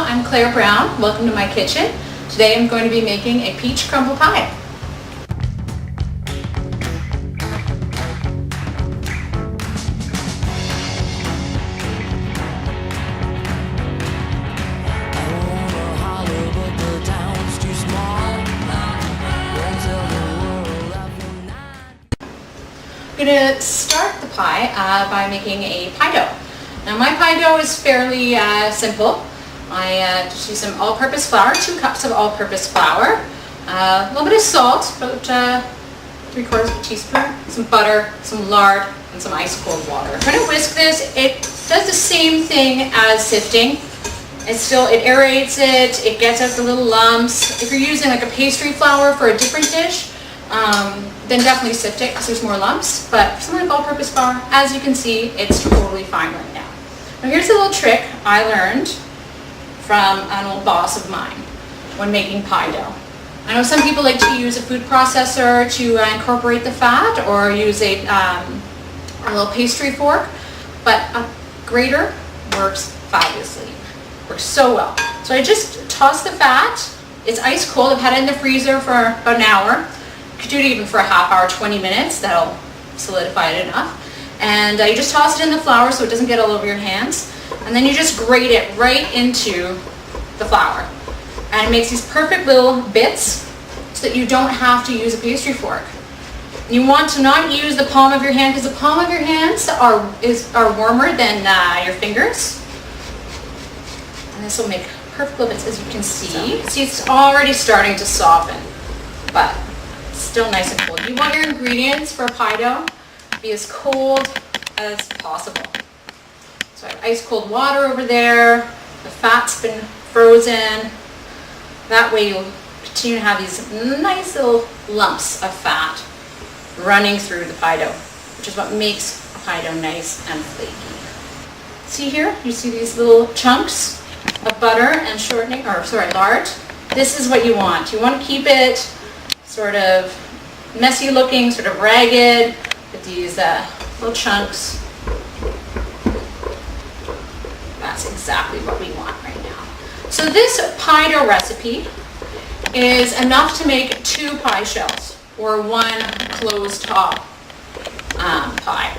I'm Clare Brown. Welcome to my kitchen. Today I'm going to be making a peach crumble pie. I'm going to start the pie by making a pie dough. Now my pie dough is fairly simple. I just use some all-purpose flour, 2 cups of all-purpose flour, a little bit of salt, about 3/4 of a teaspoon, some butter, some lard, and some ice cold water. I'm going to whisk this. It does the same thing as sifting. It aerates it, it gets out the little lumps. If you're using like a pastry flour for a different dish, then definitely sift it because there's more lumps. But for something like all-purpose flour, as you can see, it's totally fine right now. Now here's a little trick I learned from an old boss of mine when making pie dough. I know some people like to use a food processor to incorporate the fat, or use a little pastry fork, but a grater works fabulously. Works so well. So I just toss the fat. It's ice cold. I've had it in the freezer for about an hour. You could do it even for a half hour, 20 minutes. That'll solidify it enough. And you just toss it in the flour so it doesn't get all over your hands. And then you just grate it right into the flour. And it makes these perfect little bits so that you don't have to use a pastry fork. You want to not use the palm of your hand because the palm of your hands are warmer than your fingers. And this will make perfect little bits, as you can see. See, it's already starting to soften, but it's still nice and cold. You want your ingredients for a pie dough to be as cold as possible. So I have ice cold water over there. The fat's been frozen. That way you'll continue to have these nice little lumps of fat running through the pie dough, which is what makes a pie dough nice and flaky. See here? You see these little chunks of butter and lard? This is what you want. You want to keep it sort of messy looking, sort of ragged, with these little chunks. That's exactly what we want right now. So this pie dough recipe is enough to make 2 pie shells, or 1 closed top pie.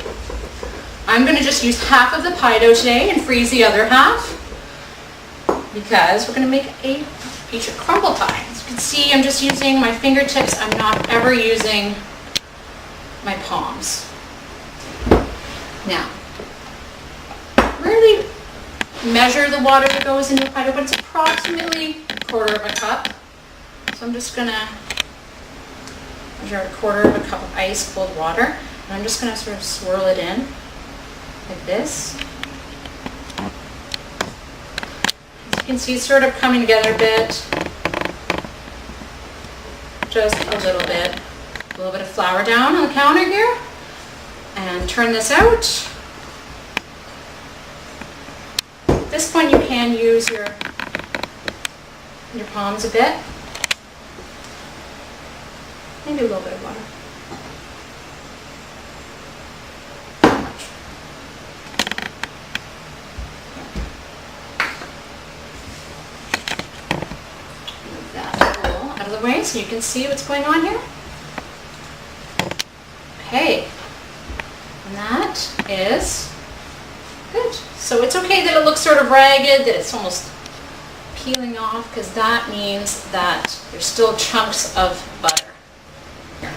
I'm going to just use half of the pie dough today and freeze the other half, because we're going to make a peach crumble pie. As you can see, I'm just using my fingertips. I'm not ever using my palms. Now, rarely measure the water that goes into the pie dough, but it's approximately 1/4 of a cup. So I'm just going to measure 1/4 of a cup of ice cold water, and I'm just going to sort of swirl it in like this. As you can see, it's sort of coming together a bit. Just a little bit. A little bit of flour down on the counter here, and turn this out. At this point you can use your palms a bit. Maybe a little bit of water. Not much. Move that bowl out of the way so you can see what's going on here. Okay. And that is good. So it's okay that it looks sort of ragged, that it's almost peeling off, because that means that there's still chunks of butter here.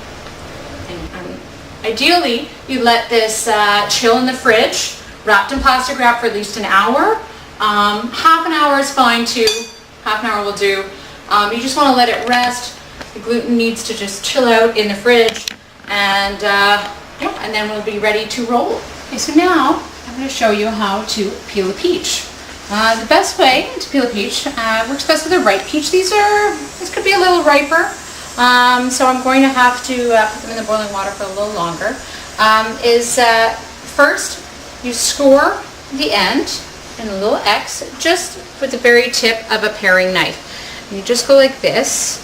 And ideally, you let this chill in the fridge, wrapped in plastic wrap, for at least an hour. Half an hour is fine too. Half an hour will do. You just want to let it rest. The gluten needs to just chill out in the fridge, and then we'll be ready to roll. Okay, so now I'm going to show you how to peel a peach. The best way to peel a peach works best with a ripe peach. This could be a little riper, so I'm going to have to put them in the boiling water for a little longer. First you score the end in a little X, just with the very tip of a paring knife. And you just go like this,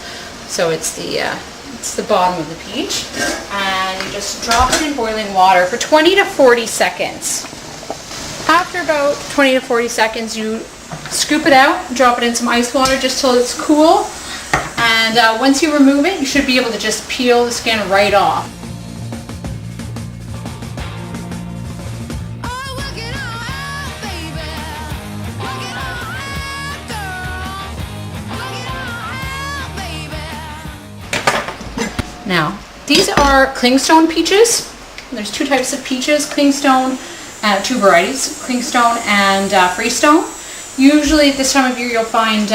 so it's the bottom of the peach, and you just drop it in boiling water for 20 to 40 seconds. After about 20 to 40 seconds, you Scoop it out, drop it in some ice water just till it's cool. And once you remove it, you should be able to just peel the skin right off. Now, these are clingstone peaches. There's two types of peaches, clingstone, two varieties, clingstone and freestone. Usually at this time of year you'll find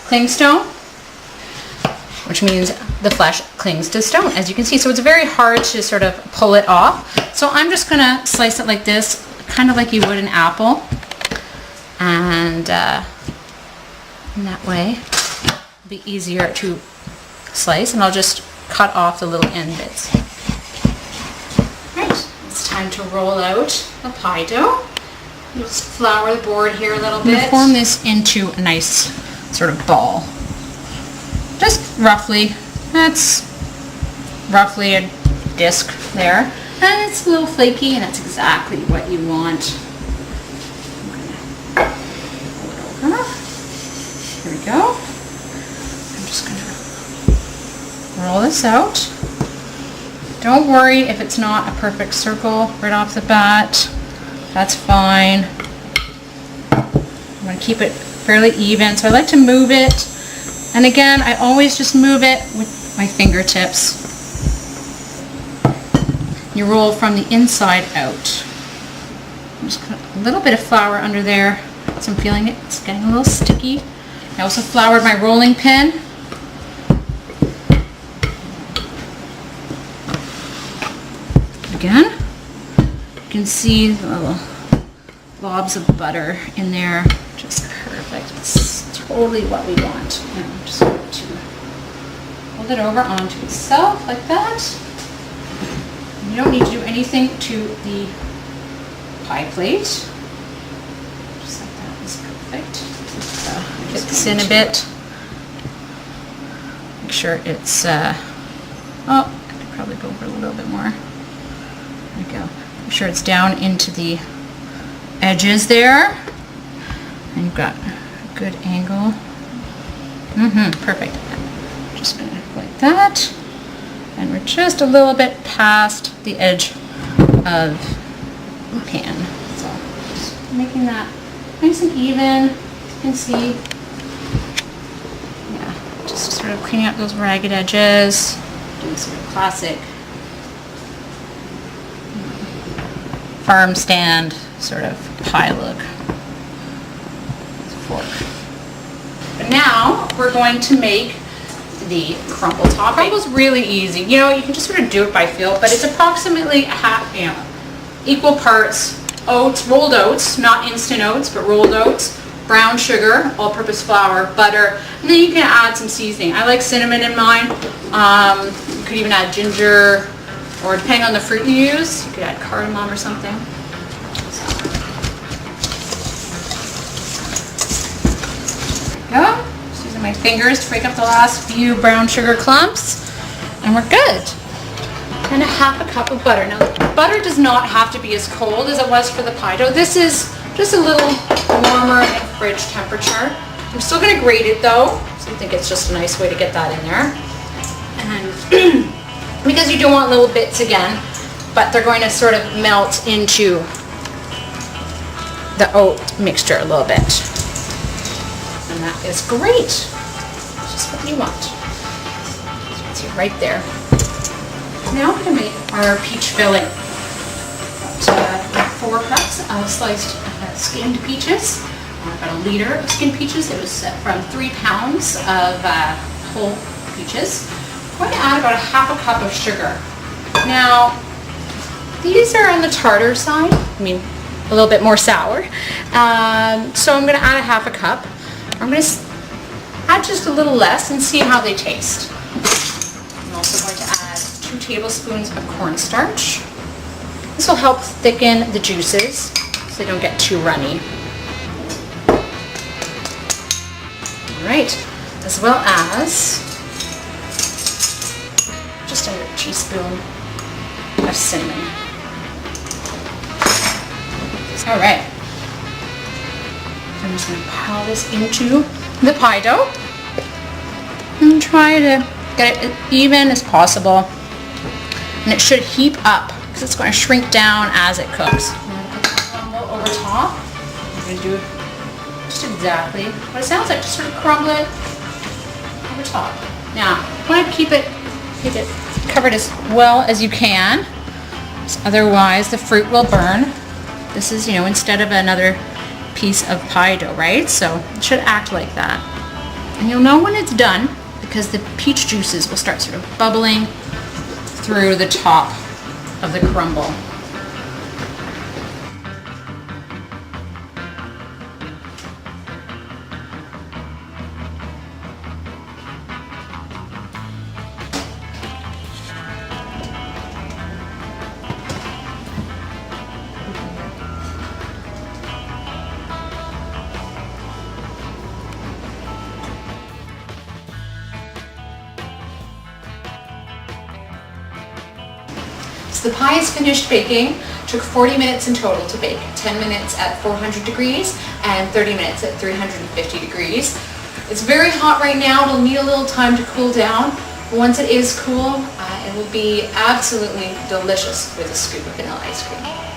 clingstone, which means the flesh clings to stone, as you can see. So it's very hard to sort of pull it off. So I'm just gonna slice it like this, kind of like you would an apple. And in that way, it'll be easier to slice, and I'll just cut off the little end bits. Right, it's time to roll out the pie dough. Just flour the board here a little bit. Form this into a nice sort of ball. Just roughly, that's roughly a disc there. And it's a little flaky, and that's exactly what you want. Here we go. I'm just gonna roll this out. Don't worry if it's not a perfect circle right off the bat. That's fine. I'm going to keep it fairly even. So I like to move it. And again, I always just move it with my fingertips. You roll from the inside out. Just put a little bit of flour under there. So I'm feeling it. It's getting a little sticky. I also floured my rolling pin. Again, you can see the little blobs of butter in there. Just perfect. It's totally what we want. Now I'm just going to hold it over onto itself like that. You don't need to do anything to the pie plate. Just like that is perfect. Get this in a bit. Make sure it's, oh, I could probably go over a little bit more. There we go. Make sure it's down into the edges there. And you've got a good angle. Perfect. Just gonna go like that. And we're just a little bit past the edge of the pan. So just making that nice and even. You can see. Yeah, just sort of cleaning up those ragged edges. Doing sort of classic farm stand sort of pie look. It's a fork. But now we're going to make the crumble topping. Crumble's really easy. You know, you can just sort of do it by feel, but it's approximately half, you know, equal parts oats, rolled oats, not instant oats, but rolled oats, brown sugar, all-purpose flour, butter, and then you can add some seasoning. I like cinnamon in mine. You could even add ginger, or depending on the fruit you use, you could add cardamom or something. There we go. Just using my fingers to break up the last few brown sugar clumps, and we're good. And a half a cup of butter. Now, butter does not have to be as cold as it was for the pie dough. This is just a little warmer at fridge temperature. I'm still going to grate it though, so I think it's just a nice way to get that in there. And because you don't want little bits again, but they're going to sort of melt into the oat mixture a little bit. And that is great. It's just what you want. So you can see right there. Now we're going to make our peach filling. About 4 cups of sliced skinned peaches. About a liter of skinned peaches. It was from 3 pounds of whole peaches. I'm going to add about a half a cup of sugar. Now, these are on the tartar side, I mean a little bit more sour. So I'm going to add a half a cup. I'm going to add just a little less and see how they taste. I'm also going to add 2 tablespoons of cornstarch. This will help thicken the juices so they don't get too runny. Alright, as well as just under a teaspoon of cinnamon. Alright. I'm just going to pile this into the pie dough and try to get it as even as possible. And it should heap up because it's going to shrink down as it cooks. I'm going to put the crumble over top. I'm going to do just exactly what it sounds like. Just sort of crumble it over top. Now, you want to keep it covered as well as you can. Otherwise, the fruit will burn. This is, instead of another piece of pie dough, right? So it should act like that. And you'll know when it's done because the peach juices will start sort of bubbling through the top of the crumble. So the pie is finished baking. Took 40 minutes in total to bake. 10 minutes at 400 degrees and 30 minutes at 350 degrees. It's very hot right now. It'll need a little time to cool down. But once it is cool, it will be absolutely delicious with a scoop of vanilla ice cream.